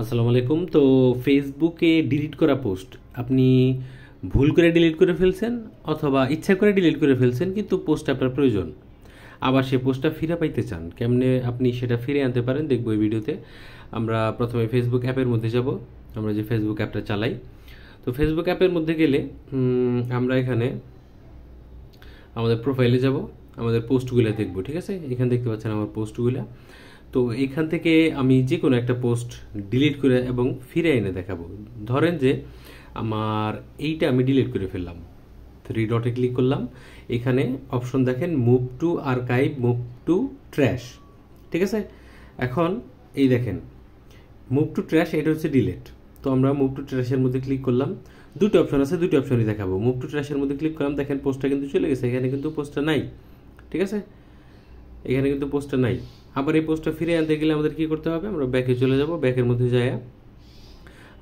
আসসালামু আলাইকুম। তো ফেসবুকে ডিলিট করা পোস্ট আপনি ভুল করে ডিলিট করে ফেলছেন অথবা ইচ্ছা করে ডিলিট করে ফেলছেন, কিন্তু পোস্ট আপনার প্রয়োজন। আবার সেই পোস্টটা ফিরে পাইতে চান, কেমনে আপনি সেটা ফিরে আনতে পারেন দেখবো এই ভিডিওতে। আমরা প্রথমে ফেসবুক অ্যাপের মধ্যে যাব। আমরা যে ফেসবুক অ্যাপটা চালাই, তো ফেসবুক অ্যাপের মধ্যে গেলে আমরা এখানে আমাদের প্রোফাইলে যাব, আমাদের পোস্টগুলো দেখব। ঠিক আছে, এখানে দেখতে পাচ্ছেন আমার পোস্টগুলো। তো এখান থেকে আমি যে কোনো একটা পোস্ট ডিলিট করে এবং ফিরে এনে দেখাবো। ধরেন যে আমার এইটা আমি ডিলিট করে ফেললাম, থ্রি ডটে ক্লিক করলাম, এখানে অপশন দেখেন move to archive, move to trash. ঠিক আছে, এখন এই দেখেন মুভ টু ট্র্যাশ, এটা হচ্ছে ডিলিট। তো আমরা মুভ টু ট্র্যাশের মধ্যে ক্লিক করলাম, দুটো অপশন আছে, দুটো অপশনই দেখাবো। মুভ টু ট্র্যাশের মধ্যে ক্লিক করলাম, দেখেন পোস্টটা কিন্তু চলে গেছে, এখানে কিন্তু পোস্টটা নাই। ঠিক আছে, এখানে কিন্তু পোস্টটা নাই। আবার এই পোস্টটা ফিরে আনতে গেলে আমাদের কি করতে হবে, আমরা ব্যাকে চলে যাব, ব্যাকের মধ্যে যাই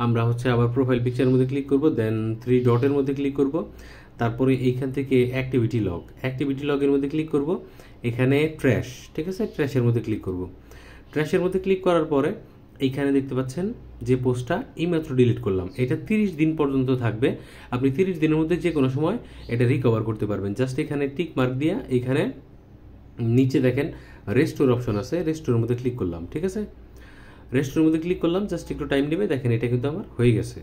আমরা হচ্ছে আবার প্রোফাইল পিকচারের মধ্যে ক্লিক করব, দেন থ্রি ডটের মধ্যে ক্লিক করব, তারপরে এইখান থেকে অ্যাক্টিভিটি লগ, অ্যাক্টিভিটি লগের মধ্যে ক্লিক করব, এখানে ট্র্যাশ। ঠিক আছে, ট্র্যাশের মধ্যে ক্লিক করব। ট্র্যাশের মধ্যে ক্লিক করার পরে এইখানে দেখতে পাচ্ছেন যে পোস্টটা এইমাত্র ডিলিট করলাম, এটা 30 দিন পর্যন্ত থাকবে। আপনি 30 দিনের মধ্যে যে কোনো সময় এটা রিকভার করতে পারবেন। জাস্ট এখানে টিক মার্ক দিয়ে এইখানে নিচে দেখেন রেস্টোর অপশন আছে, রেস্টোরের মধ্যে ক্লিক করলাম। ঠিক আছে, রেস্টোরের মধ্যে ক্লিক করলাম, জাস্ট একটু টাইম নেবে। দেখেন এটা কিন্তু আমার হয়ে গেছে।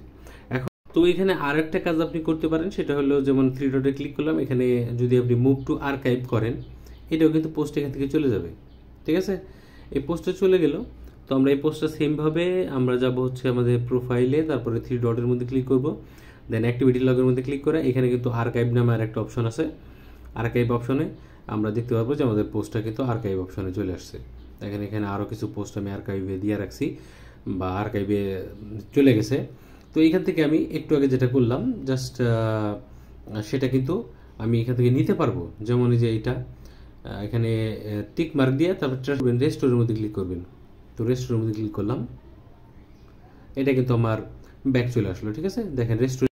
এখন তো এখানে আর একটা কাজ আপনি করতে পারেন, সেটা হলো যেমন থ্রি ডটে ক্লিক করলাম, এখানে যদি আপনি মুভ টু আর্কাইভ করেন, এটাও কিন্তু পোস্ট এখান থেকে চলে যাবে। ঠিক আছে, এই পোস্টটা চলে গেল। তো আমরা এই পোস্টটা সেমভাবে আমরা যাব হচ্ছে আমাদের প্রোফাইলে, তারপরে থ্রি ডটের মধ্যে ক্লিক করব, দেন অ্যাক্টিভিটি লগের মধ্যে ক্লিক করে এখানে কিন্তু আর্কাইভ নামে আর একটা অপশন আছে। আর্কাইভ অপশনে আমরা দেখতে পারবো যে আমাদের পোস্টটা কিন্তু আর্কাইভ অপশনে চলে আসছে। দেখেন এখানে আরও কিছু পোস্ট আমি আর্কাইভে দিয়ে রাখছি বা আর্কাইভে চলে গেছে। তো এইখান থেকে আমি একটু আগে যেটা করলাম জাস্ট সেটা কিন্তু আমি এখান থেকে নিতে পারবো। যেমন এই যে এইটা এখানে টিক মার্ক দিয়ে তারপর রেস্টোরের মধ্যে ক্লিক করবেন। তো রেস্টোরের মধ্যে ক্লিক করলাম, এটা কিন্তু আমার ব্যাক চলে আসলো। ঠিক আছে, দেখেন রেস্টোরেন্ট